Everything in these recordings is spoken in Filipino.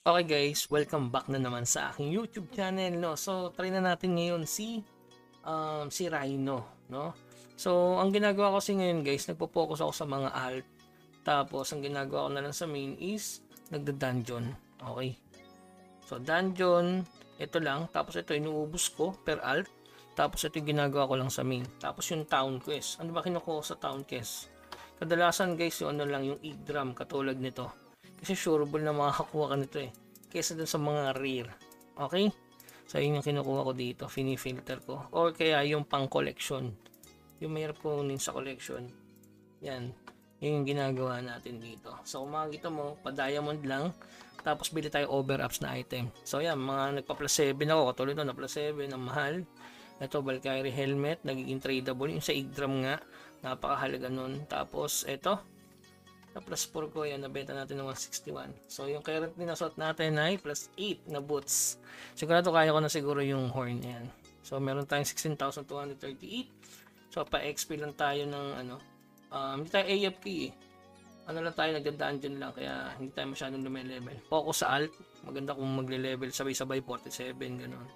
Okay guys, welcome back na naman sa aking YouTube channel, no. So, try na natin ngayon si Rhino, no. So, ang ginagawa ko kasi ngayon guys, nagpo-focus ako sa mga alt. Tapos, ang ginagawa ko na lang sa main is nagda-dungeon. Okay. So, dungeon, ito lang. Tapos, ito inuubos ko per alt. Tapos, ito yung ginagawa ko lang sa main. Tapos, yung town quest. Ano ba kinukuha sa town quest? Kadalasan guys, yung ano lang, yung e-drum katulad nito. Kasi sureable na makakakuha ka nito kaysa dun sa mga rare. Okay? So, yun yung kinukuha ko dito. Fini-filter ko. Or kaya yung pang collection. Yung mahirap kunin sa collection. Yan. Yun yung ginagawa natin dito. So, kung makikita mo, pa-diamond lang. Tapos, bili tayo over-ups na item. So, yan. Mga nagpa-plus 7 ako. Katulad na plus 7. Ang mahal. Ito, Valkyrie helmet. Nagiging tradable. Yung sa Yggdrasil nga. Napakahalaga nun. Tapos, ito na plus 4 ko, yan, nabenta natin ng 161. So, yung currently nasot natin ay plus 8 na boots. Sigurado kaya ko na siguro yung horn yan. So, meron tayong 16,238. So, pa-XP lang tayo ng ano. Hindi tayo AFK Ano lang tayo, nagda-dungeon lang. Kaya hindi tayo masyadong lume-level. Focus sa alt. Maganda kung magle-level sabay-sabay 47, ganun.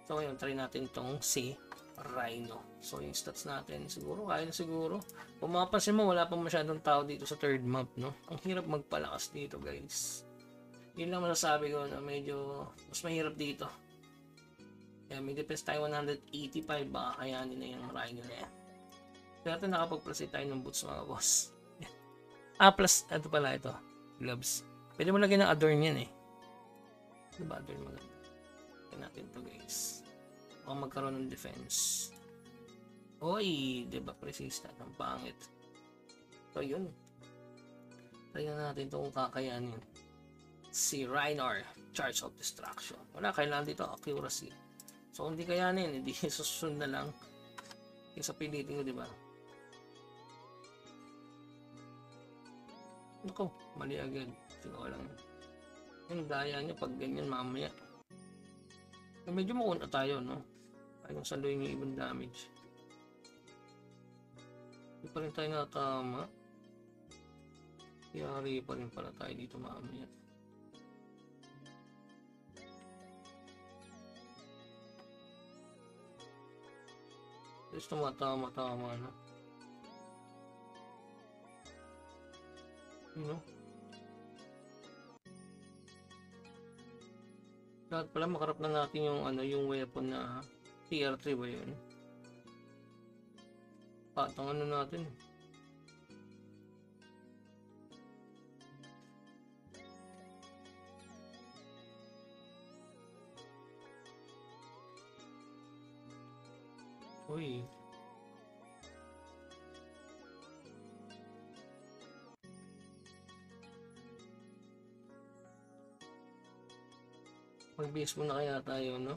So, ngayon, try natin itong si Rhino. So, yung stats natin, siguro, kaya na siguro. Kung mapapansin mo, wala pang masyadong tao dito sa third map, no? Ang hirap magpalakas dito, guys. Yun lang masasabi ko na medyo mas mahirap dito. Kaya may defense tayo 185, baka kayanin na yung Rhino na yan. Kaya nakapag-plus tayo ng boots, mga boss. Plus, ito pala ito. Gloves. Pwede mo lagyan ng adorn yan Diba adorn mo lang? Kaya natin to guys. O magkaroon ng defense. Oy, diba persistent ang pangit. So yun. Try na natin itong kakayanin. Si Rhino, Charge of Destruction. Wala, kailangan dito accuracy. So kung di kayanin, hindi susunod na lang. Kaysa pilitin ko, diba? Naku, mali agad. Siguro lang. Yung daya niya pag ganyan mamaya. Medyo makunta tayo, no? Ayaw saluhin yung ibang damage. Hindi pa rin tayo natama. Yari pa rin pala tayo dito mamaya. Just tumatama-tama na. You know? Lahat pala makarap na natin yung ano, yung weapon na TR3 ba yun? Patang ano natin. Uy. Mag-base muna kaya tayo, no?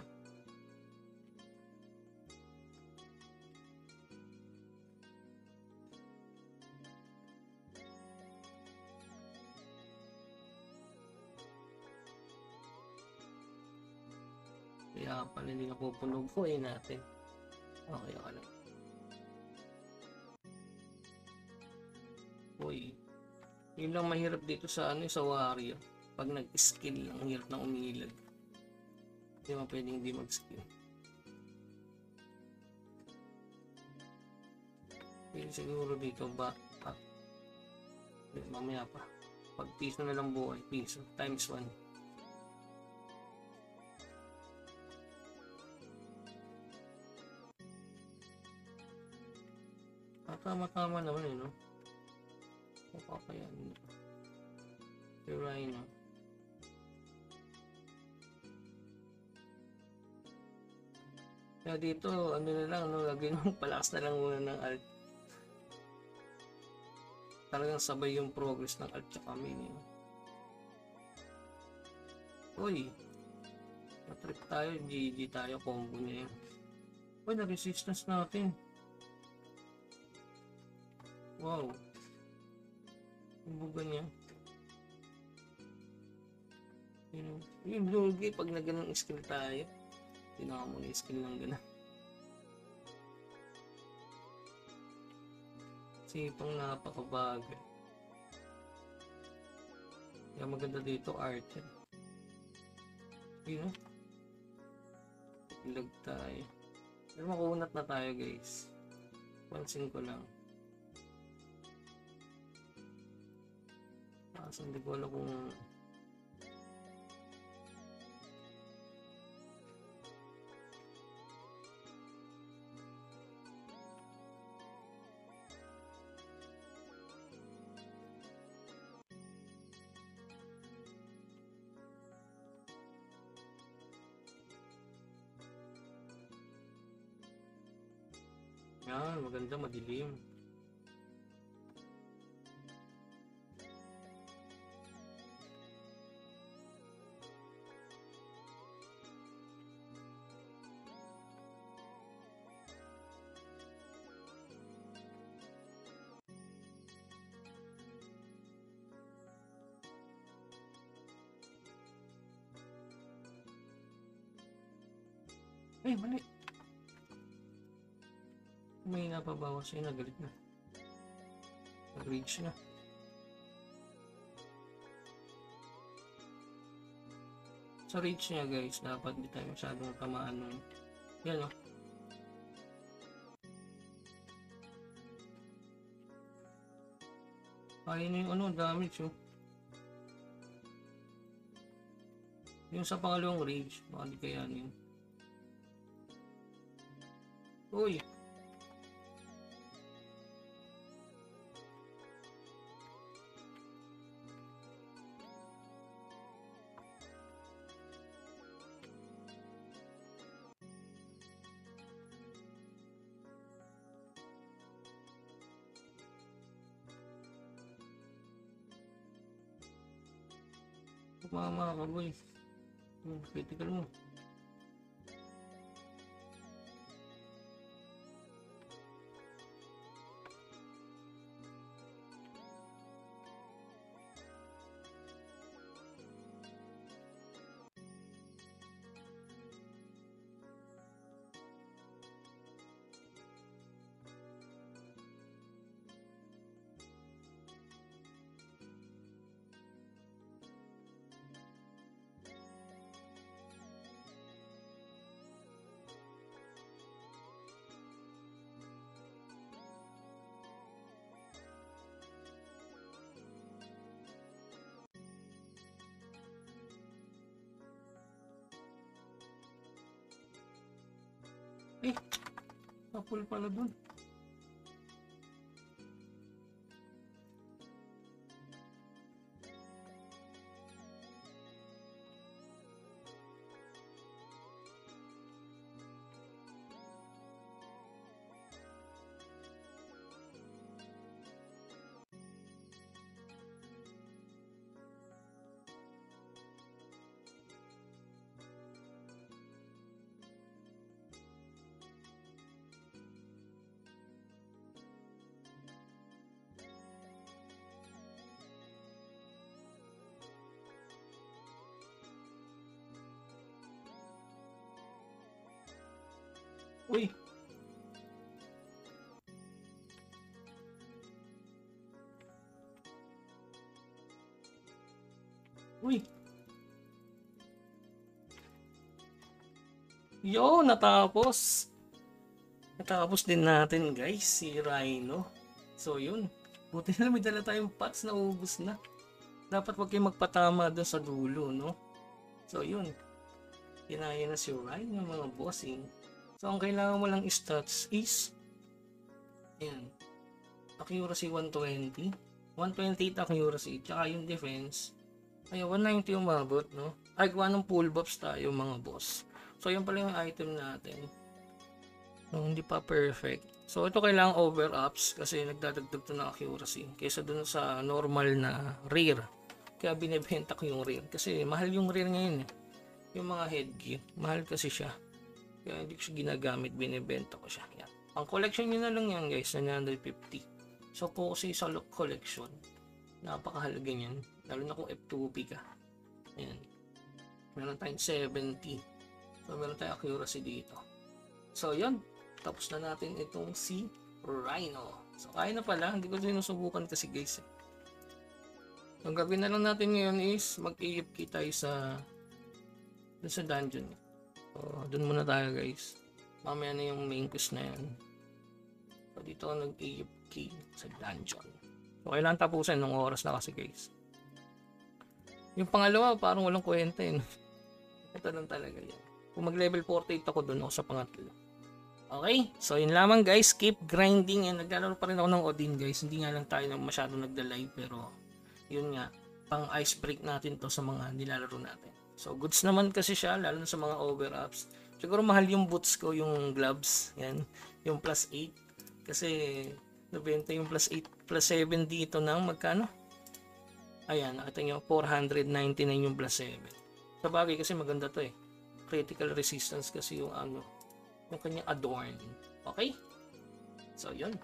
Kaya pala hindi napupunog po natin. Okay, okay lang. Uy. Yun lang mahirap dito sa ano, sa warrior. Pag nag-skill, ang hirap ng umilag. Hindi mo pwedeng hindi mag-skill. Pwede siguro dito ba? Mamaya pa. Pag piso na lang buhay, piso times 1. Tama-tama naman no? Papakayan. Yung Rhino. Kaya dito, ano na lang, no? Lagyan mo palakas na lang muna ng alt. Talagang sabay yung progress ng alt tsaka mini. Uy! Na-trip tayo, GG tayo, combo niya yun. Uy, na-resistance natin. Wow. Yung buga niya. Yung lugi pag nagganang skill tayo. Tinaka mo yung skill ng gana. Sipang napakabagal. Kaya maganda dito, Archer. Yun, ilag tayo. Pero makunat na tayo guys. Pansin ko lang. Kaso hindi ko alam kung yan, maganda madilim. Ay, mali. May napabawas sa'yo, nagalit na. Nag-reach na. Sa reach niya guys, dapat di tayo masyadong tamaan nun. Yan o. Kaya na yung ano, damage o. Yung sa pangalawang range, baka di kaya yun. Uy! Mama ka boy. Critical mo. Eh, kapul pala dun. Uy! Uy! Yo, natapos! Natapos din natin guys, si Rhino. So yun, buti na may dala tayong pots na ubus na. Dapat wag kayong magpatama doon sa dulo, no? So yun, kinaya na si Rhino mga bossing. So ang kailangan mo lang stats is ayan, accuracy 120, 128 accuracy, tsaka yung defense ay 190 umabot, no? Ay gawa ng full buffs tayo mga boss. So yun pala yung item natin. So, hindi pa perfect. So ito kailangan over ups kasi nagdadagdag to ng accuracy kaysa dun sa normal na rare. Kaya binebenta ko yung rare kasi mahal yung rare ngayon eh. Yung mga headgear, mahal kasi siya. Kaya hindi ko siya ginagamit, binibenta ko siya. Yan. Ang collection nyo na lang yan guys, 950. So po kasi sa look collection, napakahalaga niyan. Lalo na kung F2P ka. Ayan. Meron tayong 70. So meron tayong accuracy dito. So yun, tapos na natin itong si Rhino. So kaya na pala, hindi ko sinusubukan kasi guys. Ang gagawin na lang natin ngayon is mag-EFK tayo sa Dun sa dungeon. So, dun muna tayo guys. Mamaya na yung main quest na yan. So, dito ako nag-AFK sa dungeon. So, kailangan tapusin nung oras na kasi guys. Yung pangalawa, parang walang kwenta yun. Ito lang talaga yan. Kung mag-level 48 ako dun, ako sa pangatlo. Okay? So, yun lamang guys. Keep grinding. And naglalaro pa rin ako ng Odin guys. Hindi nga lang tayo masyado nagda-live. Pero, yun nga. Pang ice break natin to sa mga nilalaro natin. So, goods naman kasi siya. Lalo na sa mga over-ups. Siguro mahal yung boots ko, yung gloves. Yan. Yung plus 8. Kasi, nabenta yung plus 8, plus 7 dito ng magkano? Ayan, nakita nyo, 499 yung plus 7. Sa bagay kasi maganda to eh. Critical resistance kasi yung ano, yung kanyang adorn. Okay? So, yun.